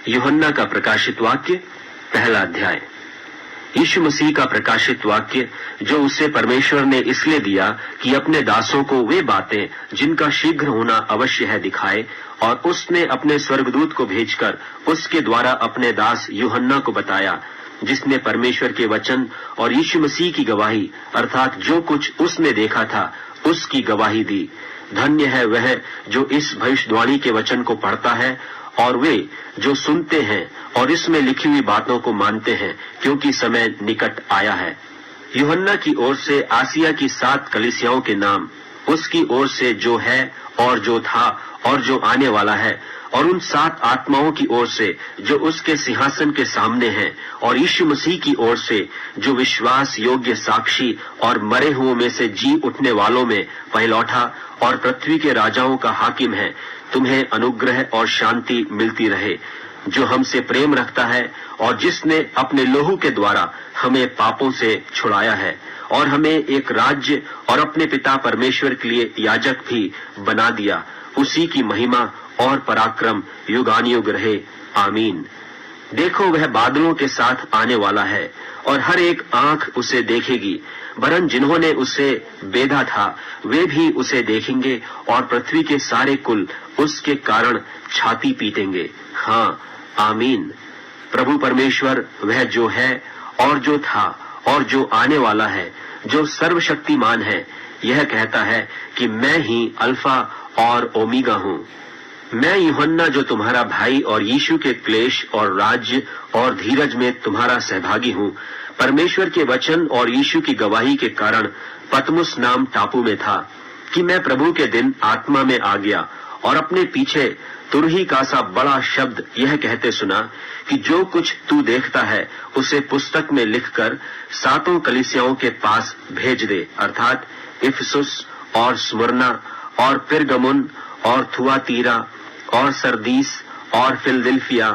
यूहन्ना का प्रकाशित वाक्य, पहला अध्याय। यीशु मसीह का प्रकाशित वाक्य जो उसे परमेश्वर ने इसलिए दिया कि अपने दासों को वे बातें जिनका शीघ्र होना अवश्य है दिखाए, और उसने अपने स्वर्गदूत को भेजकर उसके द्वारा अपने दास यूहन्ना को बताया, जिसने परमेश्वर के वचन और यीशु मसीह की गवाही अर्थात जो कुछ उसने देखा था उसकी गवाही दी। धन्य है वह जो इस भविष्यवाणी के वचन को पढ़ता है और वे जो सुनते हैं और इसमें लिखी हुई बातों को मानते हैं, क्योंकि समय निकट आया है। यूहन्ना की ओर से आसिया की 7 कलीसियाओं के नाम, उसकी ओर से जो है और जो था और जो आने वाला है, और उन 7 आत्माओं की ओर से जो उसके सिंहासन के सामने हैं, और यीशु मसीह की ओर से जो विश्वास योग्य साक्षी और मरे हुओं में से जी उठने वालों में पहिलौठा और पृथ्वी के राजाओं का हाकिम है, तुम्हें अनुग्रह और शांति मिलती रहे। जो हमसे प्रेम रखता है और जिसने अपने लोहू के द्वारा हमें पापों से छुड़ाया है और हमें एक राज्य और अपने पिता परमेश्वर के लिए याजक भी बना दिया, उसी की महिमा और पराक्रम युगानुयुग रहे। आमीन। देखो, वह बादलों के साथ आने वाला है और हर एक आंख उसे देखेगी, वरन जिन्होंने उसे बेधा था वे भी उसे देखेंगे, और पृथ्वी के सारे कुल उसके कारण छाती पीटेंगे। हाँ, आमीन। प्रभु परमेश्वर वह जो है और जो था और जो आने वाला है, जो सर्वशक्तिमान है, यह कहता है कि मैं ही अल्फा और ओमेगा हूँ। मैं यूहन्ना जो तुम्हारा भाई और यीशु के क्लेश और राज्य और धीरज में तुम्हारा सहभागी हूँ, परमेश्वर के वचन और यीशु की गवाही के कारण पतमुस नाम टापू में था, कि मैं प्रभु के दिन आत्मा में आ गया और अपने पीछे तुरही का सा बड़ा शब्द यह कहते सुना कि जो कुछ तू देखता है उसे पुस्तक में लिखकर 7 कलीसियाओं के पास भेज दे, अर्थात इफिसुस और स्मुरना और पिरगमुन और थुआतीरा और सरदीस और फिलदिल्फिया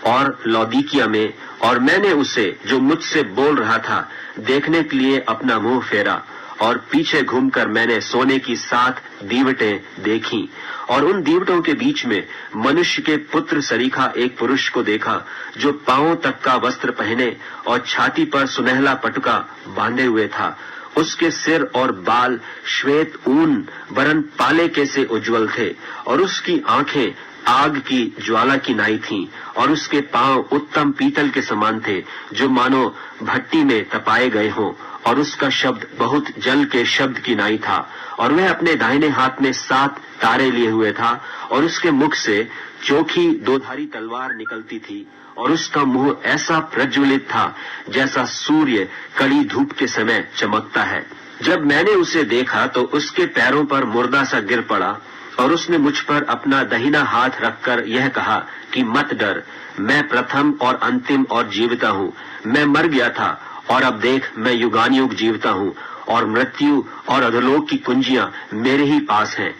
और लौदीकिया में। और मैंने उसे जो मुझसे बोल रहा था देखने के लिए अपना मुंह फेरा, और पीछे घूमकर मैंने सोने की 7 दीवटें देखी, और उन दीवटों के बीच में मनुष्य के पुत्र सरीखा एक पुरुष को देखा, जो पांवों तक का वस्त्र पहने और छाती पर सुनहला पटुका बांधे हुए था। उसके सिर और बाल श्वेत ऊन वरन पाले के से उज्जवल थे, और उसकी आंखें आग की ज्वाला की नाई थीं, और उसके पांव उत्तम पीतल के समान थे, जो मानो भट्टी में तपाए गए हों, और उसका शब्द बहुत जल के शब्द की नाई था। और वह अपने दाहिने हाथ में 7 तारे लिए हुए था, और उसके मुख से चोखी 2धारी तलवार निकलती थी, और उसका मुंह ऐसा प्रज्वलित था जैसा सूर्य कड़ी धूप के समय चमकता है। जब मैंने उसे देखा तो उसके पैरों पर मुर्दा सा गिर पड़ा, और उसने मुझ पर अपना दाहिना हाथ रखकर यह कहा कि मत डर, मैं प्रथम और अंतिम और जीविता हूँ। मैं मर गया था और अब देख मैं युगानुयुग जीविता हूँ, और मृत्यु और अधोलोक की कुंजियां मेरे ही पास हैं।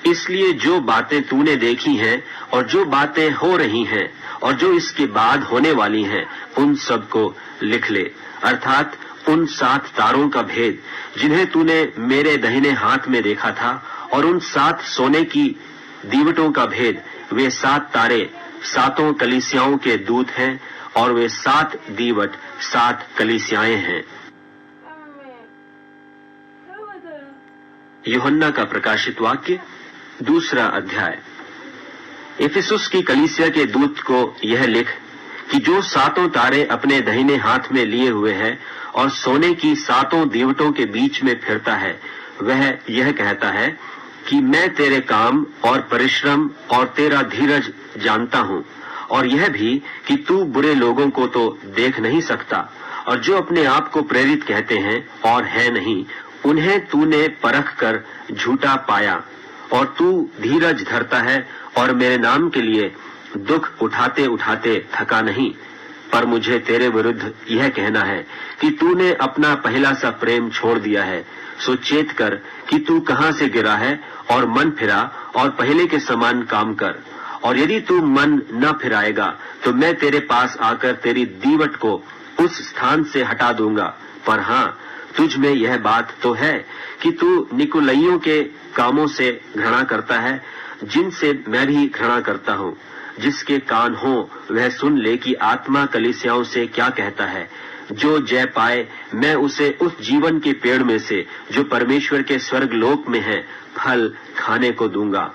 इसलिए जो बातें तूने देखी हैं और जो बातें हो रही हैं और जो इसके बाद होने वाली हैं, उन सब को लिख ले, अर्थात उन 7 तारों का भेद जिन्हें तूने मेरे दाहिने हाथ में देखा था, और उन 7 सोने की दीवटों का भेद। वे 7 तारे 7 कलीसियाओं के दूत हैं, और वे 7 दीवट 7 कलीसियाएं हैं। यूहन्ना का प्रकाशित वाक्य, दूसरा अध्याय। इफिसुस की कलीसिया के दूत को यह लिख कि जो 7 तारे अपने दाहिने हाथ में लिए हुए है और सोने की 7 दीवटों के बीच में फिरता है, वह यह कहता है कि मैं तेरे काम और परिश्रम और तेरा धीरज जानता हूँ, और यह भी कि तू बुरे लोगों को तो देख नहीं सकता, और जो अपने आप को प्रेरित कहते हैं और है नहीं, उन्हें तूने परख कर झूठा पाया, और तू धीरज धरता है और मेरे नाम के लिए दुख उठाते उठाते थका नहीं। पर मुझे तेरे विरुद्ध यह कहना है कि तूने अपना पहला सा प्रेम छोड़ दिया है। सो चेत कर कि तू कहाँ से गिरा है, और मन फिरा और पहले के समान काम कर। और यदि तू मन न फिराएगा तो मैं तेरे पास आकर तेरी दीवट को उस स्थान से हटा दूंगा। पर हाँ, तुझ में यह बात तो है कि तू निकुलइयों के कामों से घृणा करता है, जिनसे मैं भी घृणा करता हूँ। जिसके कान हो वह सुन ले कि आत्मा कलीसियाओं से क्या कहता है। जो जय पाए मैं उसे उस जीवन के पेड़ में से जो परमेश्वर के स्वर्ग लोक में है फल खाने को दूंगा।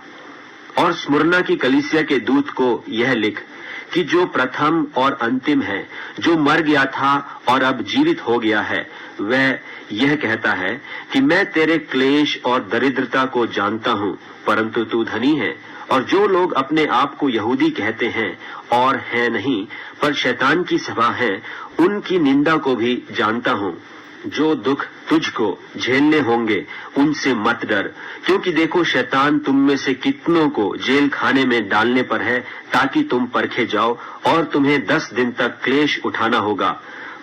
और स्मुरना की कलीसिया के दूत को यह लिख कि जो प्रथम और अंतिम है, जो मर गया था और अब जीवित हो गया है, वह यह कहता है कि मैं तेरे क्लेश और दरिद्रता को जानता हूँ, परंतु तू धनी है। और जो लोग अपने आप को यहूदी कहते हैं और हैं नहीं, पर शैतान की सभा है, उनकी निंदा को भी जानता हूँ। जो दुख तुझको झेलने होंगे उनसे मत डर, क्योंकि देखो शैतान तुम में से कितनों को जेल खाने में डालने पर है, ताकि तुम परखे जाओ, और तुम्हें 10 दिन तक क्लेश उठाना होगा।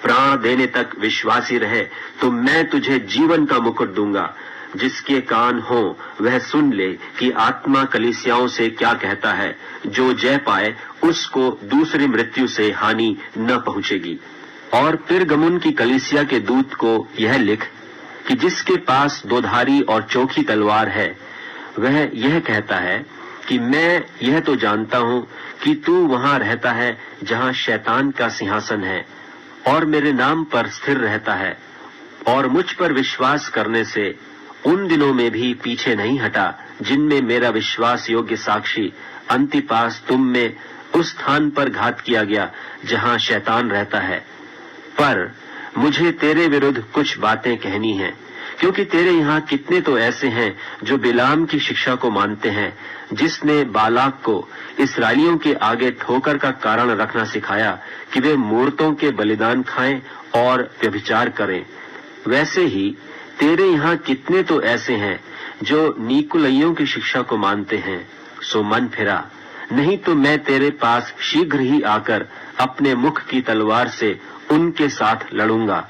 प्राण देने तक विश्वासी रहे तो मैं तुझे जीवन का मुकुट दूंगा। जिसके कान हो वह सुन ले कि आत्मा कलीसियाओं से क्या कहता है। जो जय पाए उसको दूसरी मृत्यु से हानि न पहुंचेगी। और पिरगमुन की कलीसिया के दूत को यह लिख कि जिसके पास दोधारी और चोखी तलवार है, वह यह कहता है कि मैं यह तो जानता हूं कि तू वहां रहता है जहां शैतान का सिंहासन है, और मेरे नाम पर स्थिर रहता है, और मुझ पर विश्वास करने से उन दिनों में भी पीछे नहीं हटा जिनमें मेरा विश्वास योग्य साक्षी अंतिपास तुम में उस स्थान पर घात किया गया जहां शैतान रहता है। पर मुझे तेरे विरुद्ध कुछ बातें कहनी हैं, क्योंकि तेरे यहाँ कितने तो ऐसे हैं जो बिलाम की शिक्षा को मानते हैं, जिसने बालाक को इस्राएलियों के आगे ठोकर का कारण रखना सिखाया कि वे मूर्तों के बलिदान खाएं और व्यभिचार करें। वैसे ही तेरे यहाँ कितने तो ऐसे हैं जो नीकुलइयों की शिक्षा को मानते हैं। सो मन फिरा, नहीं तो मैं तेरे पास शीघ्र ही आकर अपने मुख की तलवार से उनके साथ लड़ूंगा।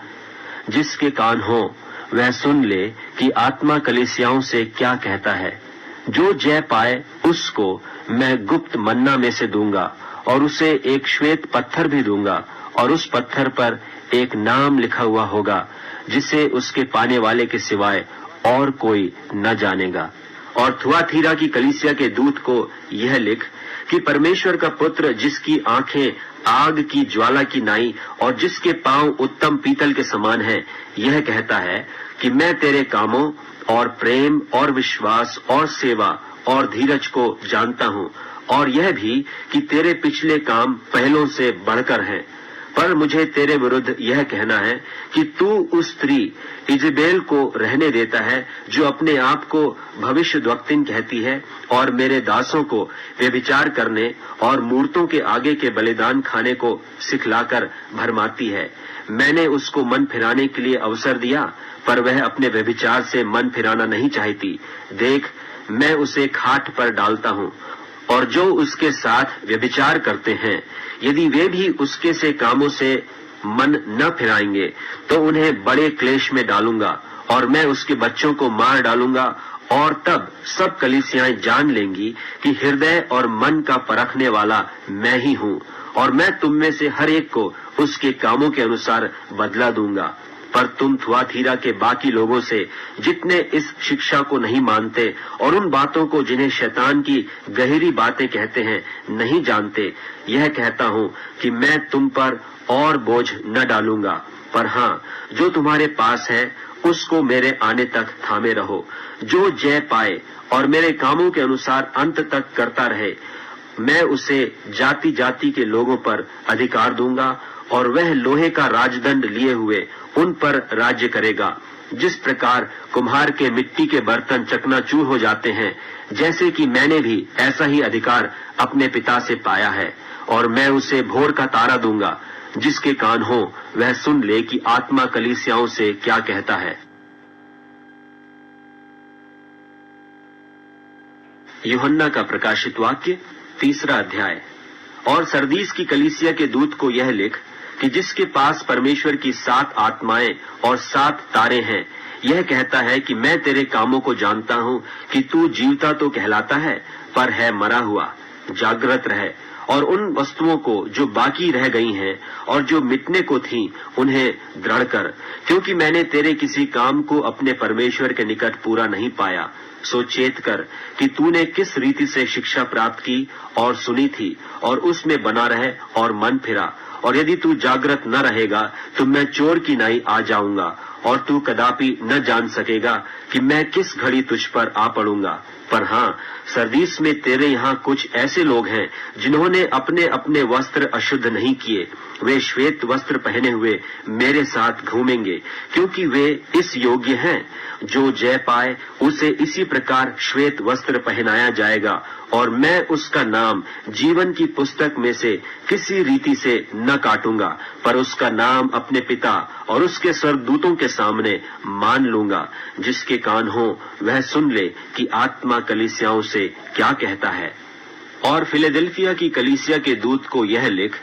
जिसके कान हो वह सुन ले कि आत्मा कलीसियाओं से क्या कहता है। जो जय पाए उसको मैं गुप्त मन्ना में से दूंगा, और उसे एक श्वेत पत्थर भी दूंगा, और उस पत्थर पर एक नाम लिखा हुआ होगा जिसे उसके पाने वाले के सिवाय और कोई न जानेगा। और थुआतीरा की कलीसिया के दूत को यह लिख कि परमेश्वर का पुत्र, जिसकी आंखें आग की ज्वाला की नाई और जिसके पांव उत्तम पीतल के समान हैं, यह कहता है कि मैं तेरे कामों और प्रेम और विश्वास और सेवा और धीरज को जानता हूँ, और यह भी कि तेरे पिछले काम पहलों से बढ़कर हैं। पर मुझे तेरे विरुद्ध यह कहना है कि तू उस स्त्री इजेबेल को रहने देता है, जो अपने आप को भविष्यद्वक्तिन कहती है और मेरे दासों को व्यभिचार करने और मूर्तों के आगे के बलिदान खाने को सिखलाकर भरमाती है। मैंने उसको मन फिराने के लिए अवसर दिया, पर वह अपने व्यभिचार से मन फिराना नहीं चाहती। देख, मैं उसे खाट पर डालता हूँ, और जो उसके साथ व्यभिचार करते हैं, यदि वे भी उसके से कामों से मन न फिराएंगे, तो उन्हें बड़े क्लेश में डालूंगा, और मैं उसके बच्चों को मार डालूंगा। और तब सब कलीसियाएं जान लेंगी कि हृदय और मन का परखने वाला मैं ही हूँ, और मैं तुम में से हर एक को उसके कामों के अनुसार बदला दूंगा। पर तुम थुआतीरा के बाकी लोगों से, जितने इस शिक्षा को नहीं मानते और उन बातों को जिन्हें शैतान की गहरी बातें कहते हैं नहीं जानते, यह कहता हूँ कि मैं तुम पर और बोझ न डालूंगा। पर हाँ, जो तुम्हारे पास है उसको मेरे आने तक थामे रहो। जो जय पाए और मेरे कामों के अनुसार अंत तक करता रहे, मैं उसे जाति जाति के लोगों पर अधिकार दूंगा, और वह लोहे का राजदंड लिए हुए उन पर राज्य करेगा। जिस प्रकार कुम्हार के मिट्टी के बर्तन चकनाचूर हो जाते हैं, जैसे कि मैंने भी ऐसा ही अधिकार अपने पिता से पाया है। और मैं उसे भोर का तारा दूंगा। जिसके कान हो वह सुन ले कि आत्मा कलीसियाओं से क्या कहता है। यूहन्ना का प्रकाशित वाक्य 3 अध्याय। और सरदीस की कलीसिया के दूत को यह लिख कि जिसके पास परमेश्वर की 7 आत्माएं और 7 तारे हैं, यह कहता है कि मैं तेरे कामों को जानता हूँ कि तू जीवता तो कहलाता है, पर है मरा हुआ। जागृत रहे और उन वस्तुओं को जो बाकी रह गई हैं और जो मिटने को थीं उन्हें दृढ़ कर, क्योंकि मैंने तेरे किसी काम को अपने परमेश्वर के निकट पूरा नहीं पाया। सो चेत कर कि तूने किस रीति से शिक्षा प्राप्त की और सुनी थी, और उसमें बना रहे और मन फिरा। और यदि तू जागृत न रहेगा तो मैं चोर की नाई आ जाऊंगा, और तू कदापि न जान सकेगा कि मैं किस घड़ी तुझ पर आ पड़ूंगा। पर हाँ, सरदीस में तेरे यहाँ कुछ ऐसे लोग हैं जिन्होंने अपने अपने वस्त्र अशुद्ध नहीं किए। वे श्वेत वस्त्र पहने हुए मेरे साथ घूमेंगे, क्योंकि वे इस योग्य हैं। जो जय पाए उसे इसी प्रकार श्वेत वस्त्र पहनाया जाएगा, और मैं उसका नाम जीवन की पुस्तक में से किसी रीति से न काटूंगा, पर उसका नाम अपने पिता और उसके स्वर्गदूतों के सामने मान लूंगा। जिसके कान हो वह सुन ले कि आत्मा कलीसियाओं से क्या कहता है। और फिलाडेल्फिया की कलीसिया के दूत को यह लिख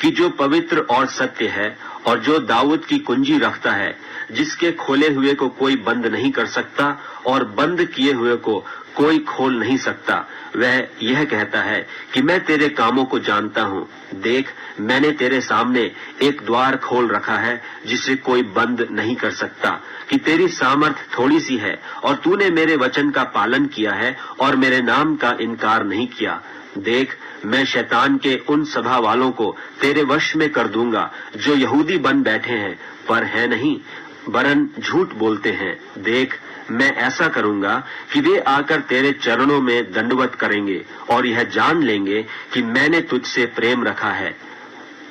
कि जो पवित्र और सत्य है और जो दाऊद की कुंजी रखता है, जिसके खोले हुए को कोई बंद नहीं कर सकता और बंद किए हुए को कोई खोल नहीं सकता, वह यह कहता है कि मैं तेरे कामों को जानता हूँ। देख, मैंने तेरे सामने एक द्वार खोल रखा है जिसे कोई बंद नहीं कर सकता, कि तेरी सामर्थ थोड़ी सी है और तूने मेरे वचन का पालन किया है और मेरे नाम का इनकार नहीं किया। देख, मैं शैतान के उन सभा वालों को तेरे वश में कर दूंगा जो यहूदी बन बैठे हैं पर है नहीं, वरन झूठ बोलते हैं। देख, मैं ऐसा करूंगा कि वे आकर तेरे चरणों में दंडवत करेंगे और यह जान लेंगे कि मैंने तुझसे प्रेम रखा है।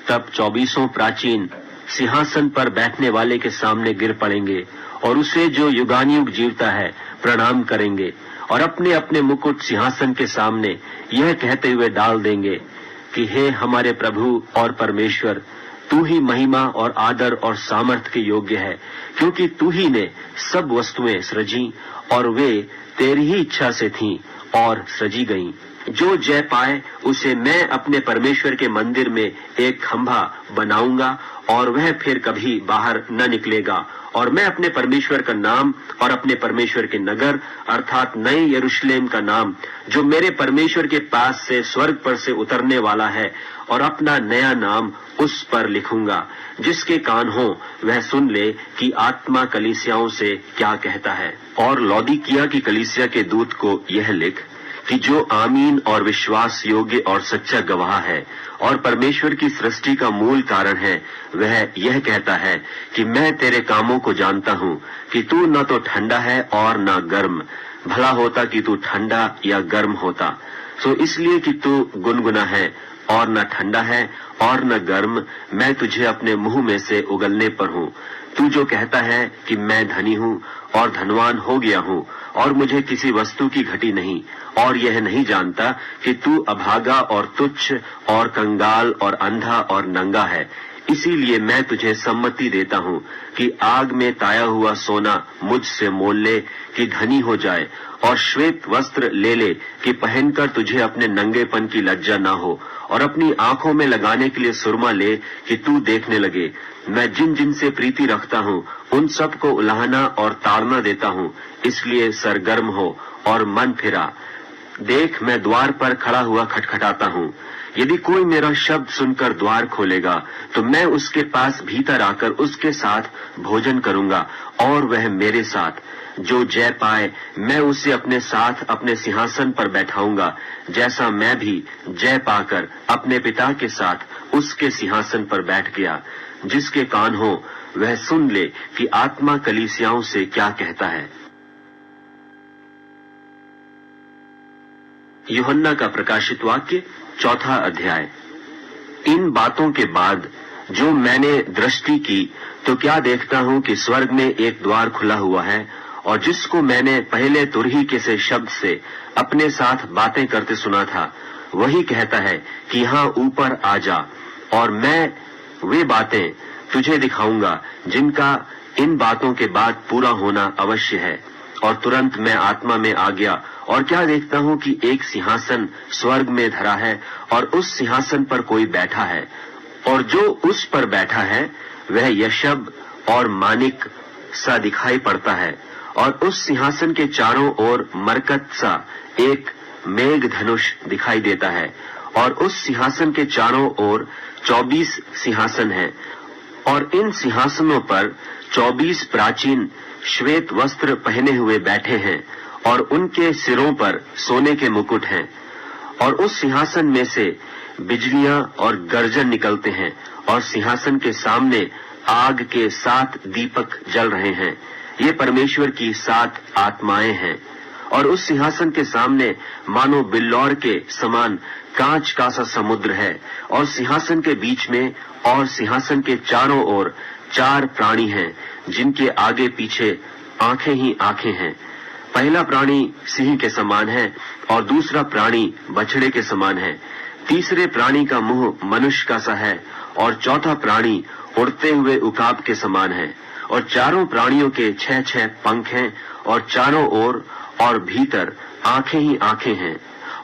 तब 24 प्राचीन सिंहासन पर बैठने वाले के सामने गिर पड़ेंगे और उसे जो युगानुयुग जीवता है प्रणाम करेंगे, और अपने अपने मुकुट सिंहासन के सामने यह कहते हुए डाल देंगे कि हे हमारे प्रभु और परमेश्वर, तू ही महिमा और आदर और सामर्थ के योग्य है, क्योंकि तू ही ने सब वस्तुएं सृजी और वे तेरी ही इच्छा से थीं और सजी गईं। जो जय पाए उसे मैं अपने परमेश्वर के मंदिर में एक खंभा बनाऊंगा और वह फिर कभी बाहर न निकलेगा, और मैं अपने परमेश्वर का नाम और अपने परमेश्वर के नगर अर्थात नए यरूशलेम का नाम जो मेरे परमेश्वर के पास से स्वर्ग पर से उतरने वाला है, और अपना नया नाम उस पर लिखूंगा। जिसके कान हो वह सुन ले कि आत्मा कलीसियाओं से क्या कहता है। और लौदीकिया की कलीसिया के दूत को यह लिख कि जो आमीन और विश्वास योग्य और सच्चा गवाह है और परमेश्वर की सृष्टि का मूल कारण है, वह यह कहता है कि मैं तेरे कामों को जानता हूँ कि तू न तो ठंडा है और न गर्म। भला होता कि तू ठंडा या गर्म होता। सो इसलिए कि तू गुनगुना है और न ठंडा है और न गर्म, मैं तुझे अपने मुंह में से उगलने पर हूँ। तू जो कहता है कि मैं धनी हूँ और धनवान हो गया हूँ और मुझे किसी वस्तु की घटी नहीं, और यह नहीं जानता कि तू अभागा और तुच्छ और कंगाल और अंधा और नंगा है, इसीलिए मैं तुझे सम्मति देता हूँ कि आग में ताया हुआ सोना मुझसे मोल ले कि धनी हो जाए, और श्वेत वस्त्र ले ले कि पहनकर तुझे अपने नंगेपन की लज्जा न हो, और अपनी आंखों में लगाने के लिए सुरमा ले कि तू देखने लगे। मैं जिन जिन से प्रीति रखता हूँ उन सब को उलाहना और ताड़ना देता हूँ, इसलिए सरगर्म हो और मन फिरा। देख, मैं द्वार पर खड़ा हुआ खटखटाता हूँ। यदि कोई मेरा शब्द सुनकर द्वार खोलेगा तो मैं उसके पास भीतर आकर उसके साथ भोजन करूंगा और वह मेरे साथ। जो जय पाए मैं उसे अपने साथ अपने सिंहासन पर बैठाऊंगा, जैसा मैं भी जय पाकर अपने पिता के साथ उसके सिंहासन पर बैठ गया। जिसके कान हो वह सुन ले कि आत्मा कलीसियाओं से क्या कहता है। यूहन्ना का प्रकाशित वाक्य 4 अध्याय। इन बातों के बाद जो मैंने दृष्टि की तो क्या देखता हूँ कि स्वर्ग में एक द्वार खुला हुआ है, और जिसको मैंने पहले तुरही के से शब्द से अपने साथ बातें करते सुना था, वही कहता है कि यहाँ ऊपर आ जा, और मैं वे बातें तुझे दिखाऊंगा जिनका इन बातों के बाद पूरा होना अवश्य है। और तुरंत मैं आत्मा में आ गया, और क्या देखता हूँ कि एक सिंहासन स्वर्ग में धरा है, और उस सिंहासन पर कोई बैठा है, और जो उस पर बैठा है वह यशब और मानिक सा दिखाई पड़ता है, और उस सिंहासन के चारों ओर मरकत सा एक मेघ धनुष दिखाई देता है, और उस सिंहासन के चारों ओर 24 सिंहासन हैं, और इन सिंहासनों पर 24 प्राचीन श्वेत वस्त्र पहने हुए बैठे हैं, और उनके सिरों पर सोने के मुकुट हैं। और उस सिंहासन में से बिजलियां और गर्जन निकलते हैं, और सिंहासन के सामने आग के 7 दीपक जल रहे हैं। ये परमेश्वर की 7 आत्माएं हैं। और उस सिंहासन के सामने मानो बिल्लौर के समान कांच का सा समुद्र है, और सिंहासन के बीच में और सिंहासन के चारों ओर 4 प्राणी हैं, जिनके आगे पीछे आंखें ही आंखें हैं। पहला प्राणी सिंह के समान है, और दूसरा प्राणी बछड़े के समान है। तीसरे प्राणी का मुंह मनुष्य का सा है, और चौथा प्राणी उड़ते हुए उकाब के समान है। और चारों प्राणियों के 6-6 पंख हैं, और चारों ओर और भीतर आंखें ही आंखें हैं।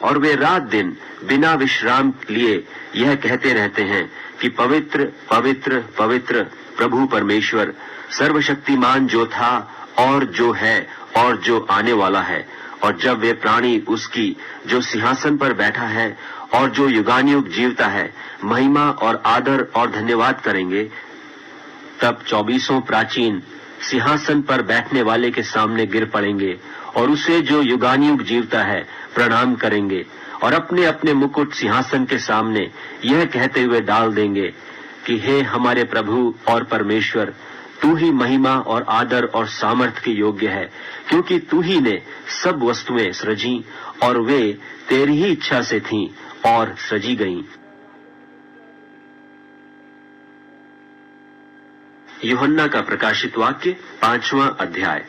और वे रात दिन बिना विश्राम लिए यह कहते रहते हैं कि पवित्र पवित्र पवित्र प्रभु परमेश्वर सर्वशक्तिमान, जो था और जो है और जो आने वाला है। और जब वे प्राणी उसकी जो सिंहासन पर बैठा है और जो युगानुयुग जीवता है महिमा और आदर और धन्यवाद करेंगे, तब 24 प्राचीन सिंहासन पर बैठने वाले के सामने गिर पड़ेंगे, और उसे जो युगानुयुग जीवता है प्रणाम करेंगे, और अपने अपने मुकुट सिंहासन के सामने यह कहते हुए डाल देंगे कि हे हमारे प्रभु और परमेश्वर, तू ही महिमा और आदर और सामर्थ के योग्य है, क्योंकि तू ही ने सब वस्तुएं सृजी, और वे तेरी ही इच्छा से थीं और सृजी गईं। यूहन्ना का प्रकाशित वाक्य 5वां अध्याय।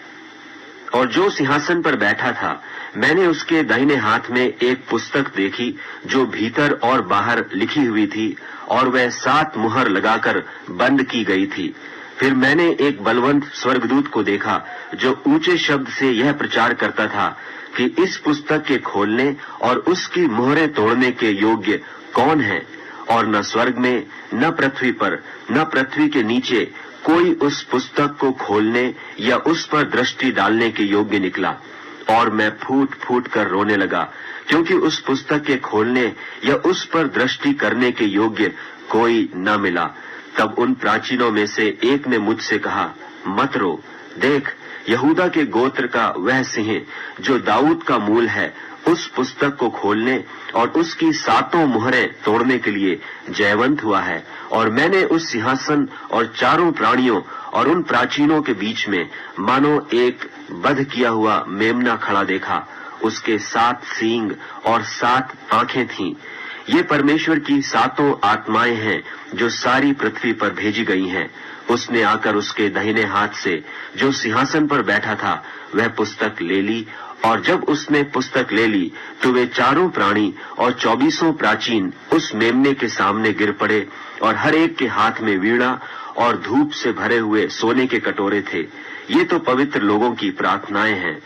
और जो सिंहासन पर बैठा था, मैंने उसके दाहिने हाथ में एक पुस्तक देखी, जो भीतर और बाहर लिखी हुई थी, और वह 7 मुहर लगाकर बंद की गई थी। फिर मैंने एक बलवंत स्वर्गदूत को देखा, जो ऊंचे शब्द से यह प्रचार करता था कि इस पुस्तक के खोलने और उसकी मुहरें तोड़ने के योग्य कौन है। और न स्वर्ग में, न पृथ्वी पर, न पृथ्वी के नीचे कोई उस पुस्तक को खोलने या उस पर दृष्टि डालने के योग्य निकला। और मैं फूट फूट कर रोने लगा, क्योंकि उस पुस्तक के खोलने या उस पर दृष्टि करने के योग्य कोई न मिला। तब उन प्राचीनों में से एक ने मुझसे कहा, मत रो, देख, यहूदा के गोत्र का वह सिंह जो दाऊद का मूल है, उस पुस्तक को खोलने और उसकी 7 मुहरें तोड़ने के लिए जयवंत हुआ है। और मैंने उस सिंहासन और चारों प्राणियों और उन प्राचीनों के बीच में मानो एक बध किया हुआ मेमना खड़ा देखा। उसके 7 सींग और 7 आंखें थीं। ये परमेश्वर की 7 आत्माएं हैं, जो सारी पृथ्वी पर भेजी गई हैं। उसने आकर उसके दाहिने हाथ से जो सिंहासन पर बैठा था वह पुस्तक ले ली, और जब उसने पुस्तक ले ली तो वे चारों प्राणी और 24 प्राचीन उस मेमने के सामने गिर पड़े, और हर एक के हाथ में वीणा और धूप से भरे हुए सोने के कटोरे थे। ये तो पवित्र लोगों की प्रार्थनाएं हैं।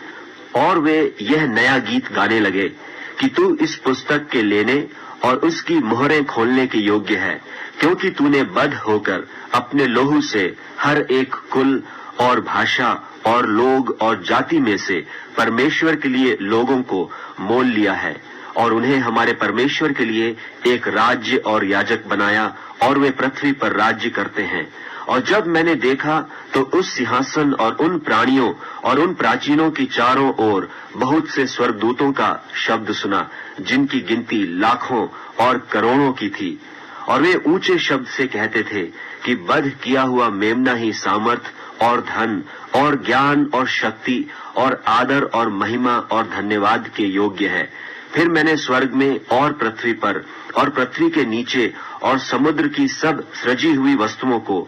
और वे यह नया गीत गाने लगे कि तू इस पुस्तक के लेने और उसकी मुहरें खोलने के योग्य है, क्योंकि तूने बद्ध होकर अपने लोहू से हर एक कुल और भाषा और लोग और जाति में से परमेश्वर के लिए लोगों को मोल लिया है, और उन्हें हमारे परमेश्वर के लिए एक राज्य और याजक बनाया, और वे पृथ्वी पर राज्य करते हैं। और जब मैंने देखा तो उस सिंहासन और उन प्राणियों और उन प्राचीनों की चारों ओर बहुत से स्वर्गदूतों का शब्द सुना, जिनकी गिनती लाखों और करोड़ों की थी। और वे ऊंचे शब्द से कहते थे कि वध किया हुआ मेमना ही सामर्थ और धन और ज्ञान और शक्ति और आदर और महिमा और धन्यवाद के योग्य है। फिर मैंने स्वर्ग में और पृथ्वी पर और पृथ्वी के नीचे और समुद्र की सब सृजी हुई वस्तुओं को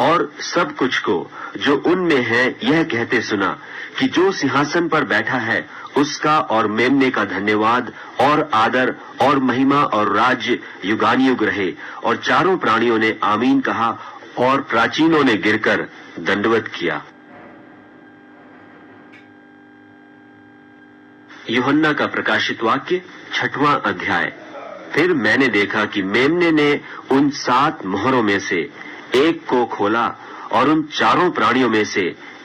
और सब कुछ को जो उनमें है यह कहते सुना कि जो सिंहासन पर बैठा है उसका और मेमने का धन्यवाद और आदर और महिमा और राज्य युगानुयुग रहे। और चारों प्राणियों ने आमीन कहा, और प्राचीनों ने गिरकर दंडवत किया। यूहन्ना का प्रकाशित वाक्य 6वां अध्याय। फिर मैंने देखा कि मेमने ने उन 7 मोहरों में से एक को खोला, और उन चारों प्राणियों में से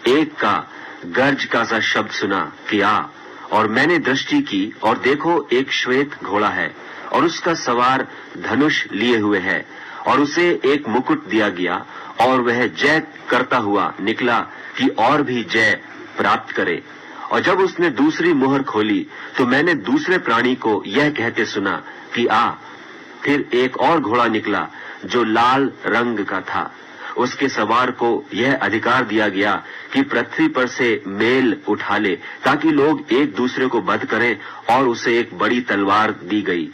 एक का गर्ज का सा शब्द सुना कि आ, और मैंने दृष्टि की और देखो एक श्वेत घोड़ा है और उसका सवार धनुष लिए हुए है और उसे एक मुकुट दिया गया और वह जय करता हुआ निकला कि और भी जय प्राप्त करे। और जब उसने दूसरी मुहर खोली तो मैंने दूसरे प्राणी को यह कहते सुना कि आ। फिर एक और घोड़ा निकला जो लाल रंग का था। उसके सवार को यह अधिकार दिया गया कि पृथ्वी पर से मेल उठा ले ताकि लोग एक दूसरे को वध करें, और उसे एक बड़ी तलवार दी गई।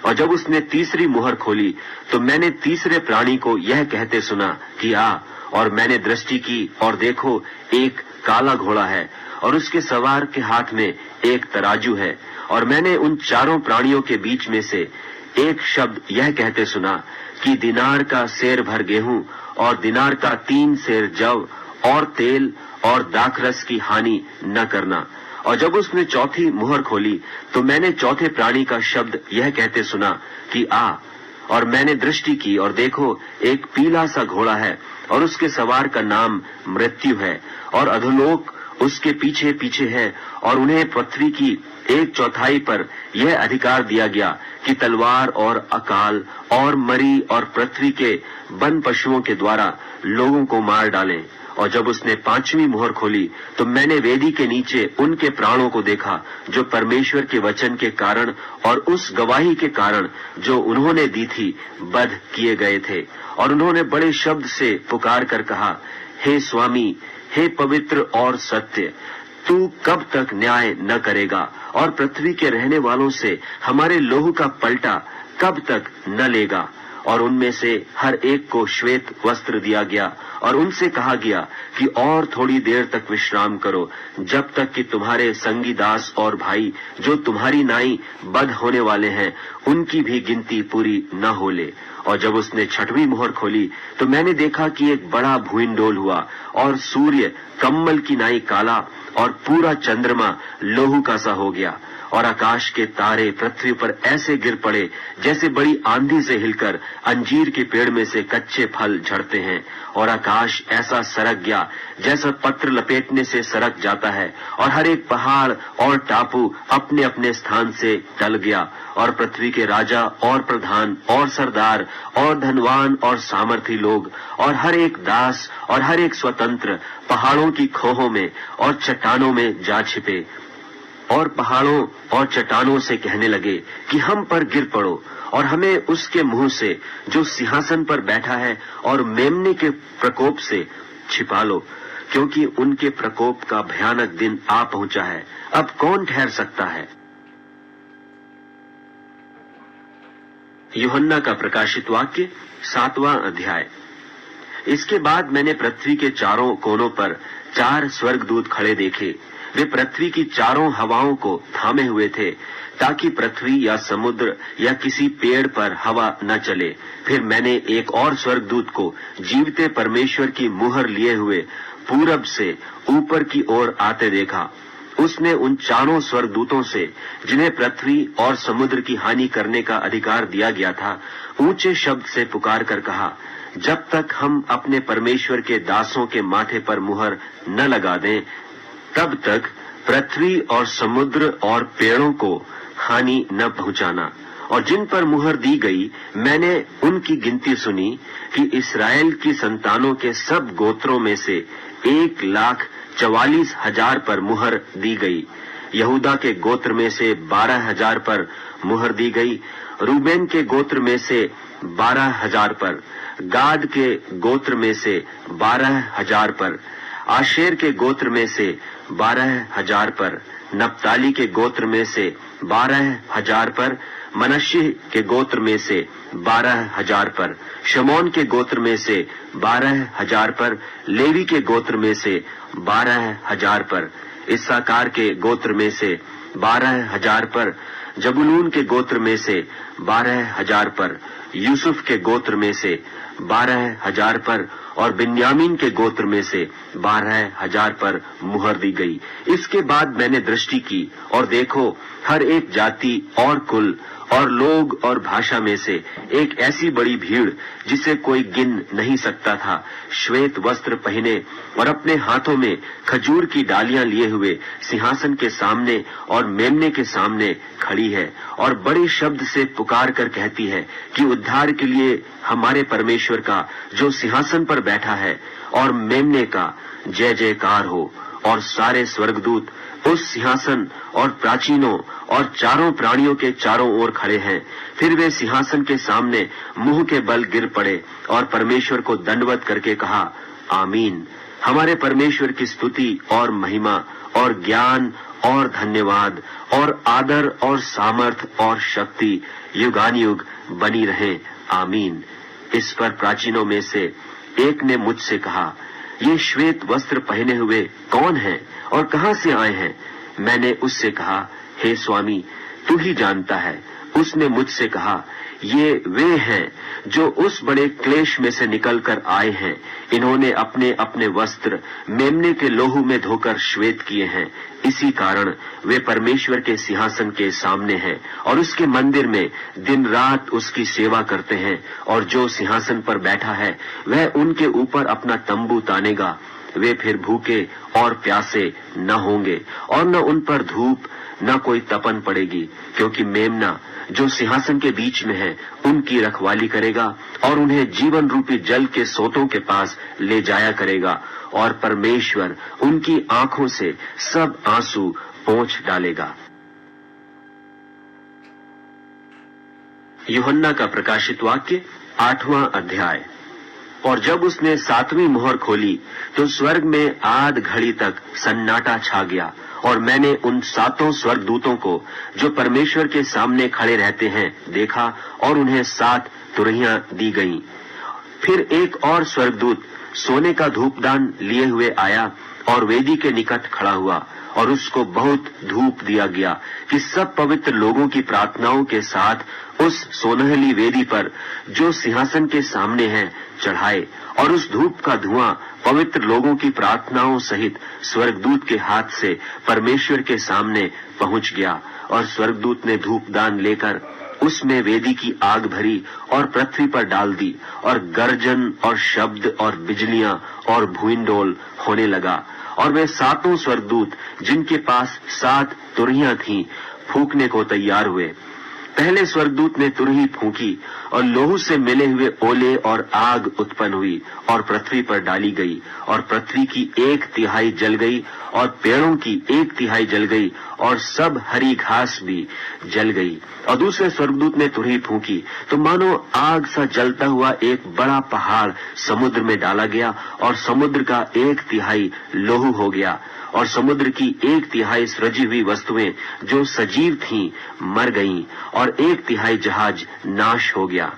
और जब उसने तीसरी मुहर खोली तो मैंने तीसरे प्राणी को यह कहते सुना कि आ। और मैंने दृष्टि की और देखो एक काला घोड़ा है और उसके सवार के हाथ में एक तराजू है। और मैंने उन चारों प्राणियों के बीच में से एक शब्द यह कहते सुना कि दिनार का सेर भर गेहूं और दिनार का 3 सेर जव और तेल और दाखरस की हानि न करना। और जब उसने चौथी मुहर खोली तो मैंने चौथे प्राणी का शब्द यह कहते सुना कि आ। और मैंने दृष्टि की और देखो एक पीला सा घोड़ा है और उसके सवार का नाम मृत्यु है और अधोलोक उसके पीछे पीछे है। और उन्हें पृथ्वी की 1/4 पर यह अधिकार दिया गया कि तलवार और अकाल और मरी और पृथ्वी के वन पशुओं के द्वारा लोगों को मार डालें। और जब उसने 5वीं मुहर खोली तो मैंने वेदी के नीचे उनके प्राणों को देखा जो परमेश्वर के वचन के कारण और उस गवाही के कारण जो उन्होंने दी थी वध किए गए थे। और उन्होंने बड़े शब्द से पुकार कर कहा, हे स्वामी, हे पवित्र और सत्य, तू कब तक न्याय न करेगा और पृथ्वी के रहने वालों से हमारे लोहू का पलटा कब तक न लेगा। और उनमें से हर एक को श्वेत वस्त्र दिया गया और उनसे कहा गया कि और थोड़ी देर तक विश्राम करो, जब तक कि तुम्हारे संगी दास और भाई जो तुम्हारी नाई बध होने वाले हैं उनकी भी गिनती पूरी न हो ले। और जब उसने 6वीं मुहर खोली तो मैंने देखा कि एक बड़ा भूइंडोल हुआ और सूर्य कम्बल की नाई काला और पूरा चंद्रमा लोहू का सा हो गया। और आकाश के तारे पृथ्वी पर ऐसे गिर पड़े जैसे बड़ी आंधी से हिलकर अंजीर के पेड़ में से कच्चे फल झड़ते हैं। और आकाश ऐसा सरक गया जैसा पत्र लपेटने से सरक जाता है। और हर एक पहाड़ और टापू अपने अपने स्थान से टल गया। और पृथ्वी के राजा और प्रधान और सरदार और धनवान और सामर्थी लोग और हर एक दास और हर एक स्वतंत्र पहाड़ों की खोहों में और चट्टानों में जा छिपे और पहाड़ों और चट्टानों से कहने लगे कि हम पर गिर पड़ो और हमें उसके मुंह से जो सिंहासन पर बैठा है और मेमने के प्रकोप से छिपा लो, क्योंकि उनके प्रकोप का भयानक दिन आ पहुंचा है। अब कौन ठहर सकता है। यूहन्ना का प्रकाशित वाक्य 7वां अध्याय। इसके बाद मैंने पृथ्वी के चारों कोनों पर 4 स्वर्गदूत खड़े देखे। वे पृथ्वी की चारों हवाओं को थामे हुए थे ताकि पृथ्वी या समुद्र या किसी पेड़ पर हवा न चले। फिर मैंने एक और स्वर्गदूत को जीवते परमेश्वर की मुहर लिए हुए पूरब से ऊपर की ओर आते देखा। उसने उन चारों स्वर्गदूतों से जिन्हें पृथ्वी और समुद्र की हानि करने का अधिकार दिया गया था ऊंचे शब्द से पुकार कर कहा, जब तक हम अपने परमेश्वर के दासों के माथे पर मुहर न लगा दें तब तक पृथ्वी और समुद्र और पेड़ों को हानि न पहुंचाना। और जिन पर मुहर दी गई मैंने उनकी गिनती सुनी कि इस्राएल की संतानों के सब गोत्रों में से 1,44,000 पर मुहर दी गई। यहूदा के गोत्र में से 12,000 पर मुहर दी गई, रूबेन के गोत्र में से 12,000 पर, गाद के गोत्र में से 12,000 पर, आशेर के गोत्र में से 12,000 पर, नप्ताली के गोत्र में से 12,000 पर, मनश्शे के गोत्र में से 12,000 पर, शमौन के गोत्र में से 12,000 पर, लेवी के गोत्र में से 12,000 पर, इस्साकार के गोत्र में से 12,000 पर, जबूलून के गोत्र में से 12,000 पर, यूसुफ के गोत्र में से 12,000 पर और बिन्यामीन के गोत्र में से 12,000 पर मुहर दी गई। इसके बाद मैंने दृष्टि की और देखो हर एक जाति और कुल और लोग और भाषा में से एक ऐसी बड़ी भीड़ जिसे कोई गिन नहीं सकता था, श्वेत वस्त्र पहने और अपने हाथों में खजूर की डालियां लिए हुए सिंहासन के सामने और मेमने के सामने खड़ी है और बड़े शब्द से पुकार कर कहती है कि उद्धार के लिए हमारे परमेश्वर का जो सिंहासन पर बैठा है और मेमने का जय जयकार हो। और सारे स्वर्गदूत उस सिंहासन और प्राचीनों और चारों प्राणियों के चारों ओर खड़े हैं। फिर वे सिंहासन के सामने मुंह के बल गिर पड़े और परमेश्वर को दंडवत करके कहा, आमीन। हमारे परमेश्वर की स्तुति और महिमा और ज्ञान और धन्यवाद और आदर और सामर्थ और शक्ति युगानुयुग बनी रहे, आमीन। इस पर प्राचीनों में से एक ने मुझसे कहा, ये श्वेत वस्त्र पहने हुए कौन हैं और कहां से आए हैं? मैंने उससे कहा, हे स्वामी, तू ही जानता है। उसने मुझसे कहा, ये वे हैं जो उस बड़े क्लेश में से निकलकर आए हैं। इन्होंने अपने अपने वस्त्र मेमने के लोहू में धोकर श्वेत किए हैं। इसी कारण वे परमेश्वर के सिंहासन के सामने हैं और उसके मंदिर में दिन रात उसकी सेवा करते हैं। और जो सिंहासन पर बैठा है वह उनके ऊपर अपना तंबू तानेगा। वे फिर भूखे और प्यासे न होंगे और न उन पर धूप न कोई तपन पड़ेगी, क्योंकि मेमना जो सिंहासन के बीच में है उनकी रखवाली करेगा और उन्हें जीवन रूपी जल के सोतों के पास ले जाया करेगा और परमेश्वर उनकी आंखों से सब आंसू पोंछ डालेगा। यूहन्ना का प्रकाशित वाक्य 8वां अध्याय। और जब उसने 7वीं मोहर खोली तो स्वर्ग में आध घड़ी तक सन्नाटा छा गया और मैंने उन 7 स्वर्गदूतों को जो परमेश्वर के सामने खड़े रहते हैं देखा और उन्हें 7 तुरहियां दी गईं। फिर एक और स्वर्गदूत सोने का धूपदान लिए हुए आया और वेदी के निकट खड़ा हुआ और उसको बहुत धूप दिया गया कि सब पवित्र लोगों की प्रार्थनाओं के साथ उस सोनहली वेदी पर जो सिंहासन के सामने है चढ़ाए। और उस धूप का धुआं पवित्र लोगों की प्रार्थनाओं सहित स्वर्गदूत के हाथ से परमेश्वर के सामने पहुंच गया। और स्वर्गदूत ने धूपदान लेकर उसमें वेदी की आग भरी और पृथ्वी पर डाल दी और गर्जन और शब्द और बिजलियां और भूइंडोल होने लगा। और वे 7 स्वर्गदूत जिनके पास 7 तुरहियां थीं फूंकने को तैयार हुए। पहले स्वर्गदूत ने तुरही फूंकी और लोहू से मिले हुए ओले और आग उत्पन्न हुई और पृथ्वी पर डाली गई और पृथ्वी की 1/3 जल गई और पेड़ों की 1/3 जल गई और सब हरी घास भी जल गई। और दूसरे स्वर्गदूत ने तुरही फूंकी तो मानो आग सा जलता हुआ एक बड़ा पहाड़ समुद्र में डाला गया और समुद्र का 1/3 लोहू हो गया और समुद्र की 1/3 सृजी हुई वस्तुएं जो सजीव थीं मर गईं और 1/3 जहाज नाश हो गया।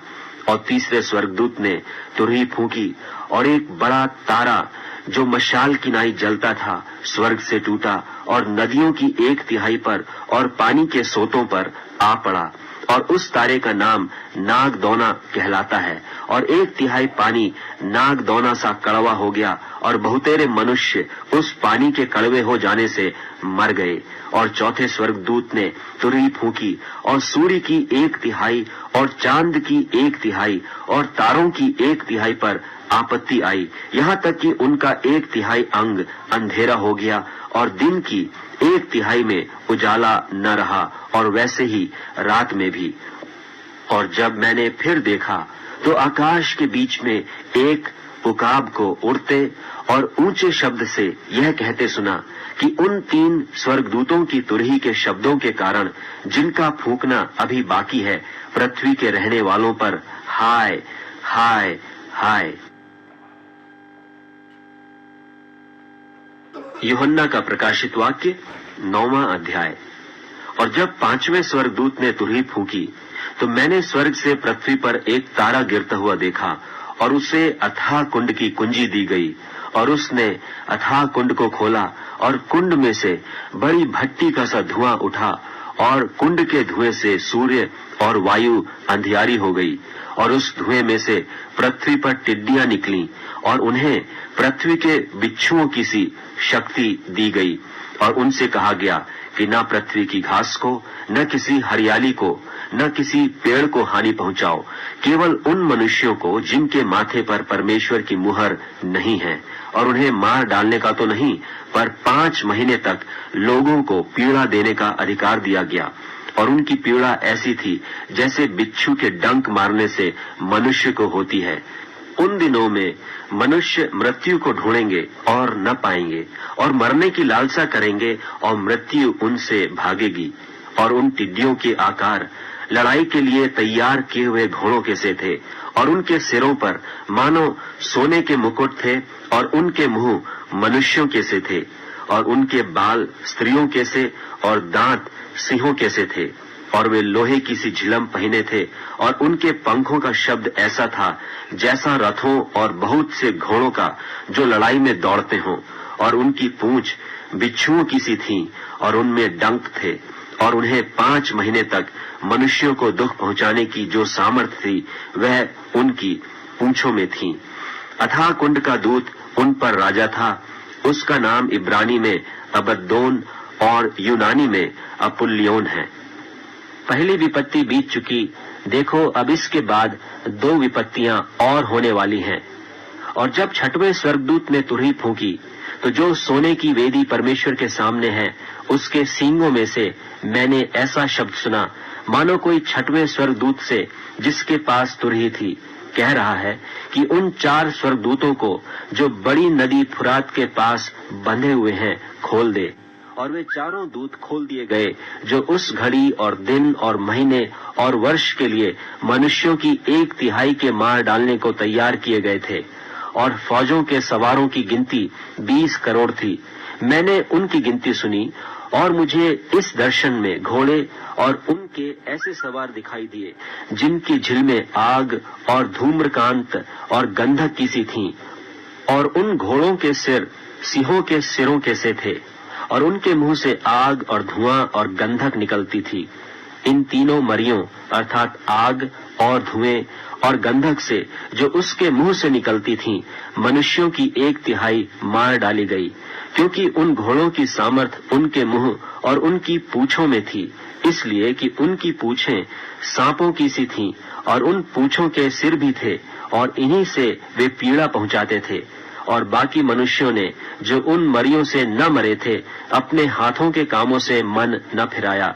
और तीसरे स्वर्गदूत ने तुरही फूंकी और एक बड़ा तारा जो मशाल की नाई जलता था स्वर्ग से टूटा और नदियों की 1/3 पर और पानी के सोतों पर आ पड़ा। और उस तारे का नाम नागदौना कहलाता है। और 1/3 पानी नागदौना सा कड़वा हो गया और बहुतेरे मनुष्य उस पानी के कड़वे हो जाने से मर गए। और चौथे स्वर्गदूत ने तुरही फूंकी और सूर्य की 1/3 और चांद की 1/3 और तारों की 1/3 पर आपत्ति आई, यहाँ तक कि उनका 1/3 अंग अंधेरा हो गया और दिन की 1/3 में उजाला न रहा और वैसे ही रात में भी। और जब मैंने फिर देखा तो आकाश के बीच में एक उकाब को उड़ते और ऊंचे शब्द से यह कहते सुना कि उन 3 स्वर्गदूतों की तुरही के शब्दों के कारण जिनका फूंकना अभी बाकी है पृथ्वी के रहने वालों पर हाय हाय हाय। यूहन्ना का प्रकाशित वाक्य 9वां अध्याय। और जब 5वें स्वर्गदूत ने तुरही फूंकी तो मैंने स्वर्ग से पृथ्वी पर एक तारा गिरता हुआ देखा और उसे अथाह कुंड की कुंजी दी गई। और उसने अथाह कुंड को खोला और कुंड में से बड़ी भट्टी का सा धुआं उठा और कुंड के धुएं से सूर्य और वायु अंधियारी हो गई। और उस धुएं में से पृथ्वी पर टिड्डियां निकली और उन्हें पृथ्वी के बिच्छुओं की सी शक्ति दी गई। और उनसे कहा गया कि न पृथ्वी की घास को, न किसी हरियाली को, न किसी पेड़ को हानि पहुंचाओ, केवल उन मनुष्यों को जिनके माथे पर परमेश्वर की मुहर नहीं है, और उन्हें मार डालने का तो नहीं, पर 5 महीने तक लोगों को पीड़ा देने का अधिकार दिया गया। और उनकी पीड़ा ऐसी थी जैसे बिच्छू के डंक मारने से मनुष्य को होती है। उन दिनों में मनुष्य मृत्यु को ढूंढेंगे और न पाएंगे, और मरने की लालसा करेंगे और मृत्यु उनसे भागेगी। और उन टिड्डियों के आकार लड़ाई के लिए तैयार किए हुए घोड़ों के से थे, और उनके सिरों पर मानो सोने के मुकुट थे, और उनके मुंह मनुष्यों के से थे, और उनके बाल स्त्रियों के से और दांत सिंहों के से थे, और वे लोहे की सी झिलम पहने थे, और उनके पंखों का शब्द ऐसा था जैसा रथों और बहुत से घोड़ों का जो लड़ाई में दौड़ते हों, और उनकी पूंछ बिच्छुओं की सी थी, और उनमें डंक थे, और उन्हें 5 महीने तक मनुष्यों को दुख पहुंचाने की जो सामर्थ्य थी वह उनकी पूंछों में थी। अथाह कुंड का दूत उन पर राजा था, उसका नाम इब्रानी में अबद्दोन और यूनानी में अपुल्योन है। पहली विपत्ति बीत चुकी, देखो अब इसके बाद 2 विपत्तियां और होने वाली हैं। और जब छठवें स्वर्गदूत ने तुरही फूंकी, तो जो सोने की वेदी परमेश्वर के सामने है उसके सींगों में से मैंने ऐसा शब्द सुना, मानो कोई छठवें स्वर्गदूत से जिसके पास तुरही थी कह रहा है कि उन 4 स्वर्गदूतों को जो बड़ी नदी फुरात के पास बंधे हुए हैं खोल दे। और वे चारों दूत खोल दिए गए जो उस घड़ी और दिन और महीने और वर्ष के लिए मनुष्यों की 1/3 के मार डालने को तैयार किए गए थे। और फौजों के सवारों की गिनती 20 करोड़ थी। मैंने उनकी गिनती सुनी, और मुझे इस दर्शन में घोड़े और उनके ऐसे सवार दिखाई दिए जिनकी झिलमें आग और धूम्रकांत और गंधक की सी थीं, और उन घोड़ों के सिर सिंहों के सिरों के से थे, और उनके मुंह से आग और धुआं और गंधक निकलती थी। इन तीनों मरियों अर्थात आग और धुएं और गंधक से जो उसके मुंह से निकलती थीं, मनुष्यों की 1/3 मार डाली गई, क्योंकि उन घोड़ों की सामर्थ उनके मुंह और उनकी पूंछों में थी, इसलिए कि उनकी पूंछें सांपों की सी थीं, और उन पूंछों के सिर भी थे, और इन्हीं से वे पीड़ा पहुंचाते थे। और बाकी मनुष्यों ने जो उन मरियों से न मरे थे अपने हाथों के कामों से मन न फिराया,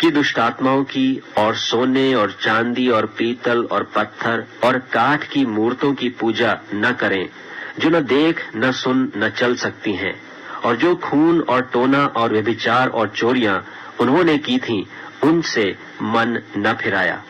कि दुष्टात्माओं की और सोने और चांदी और पीतल और पत्थर और काठ की मूर्तों की पूजा न करें, जो न देख न सुन न चल सकती हैं, और जो खून और टोना और व्यभिचार और चोरियां उन्होंने की थीं, उनसे मन न फिराया।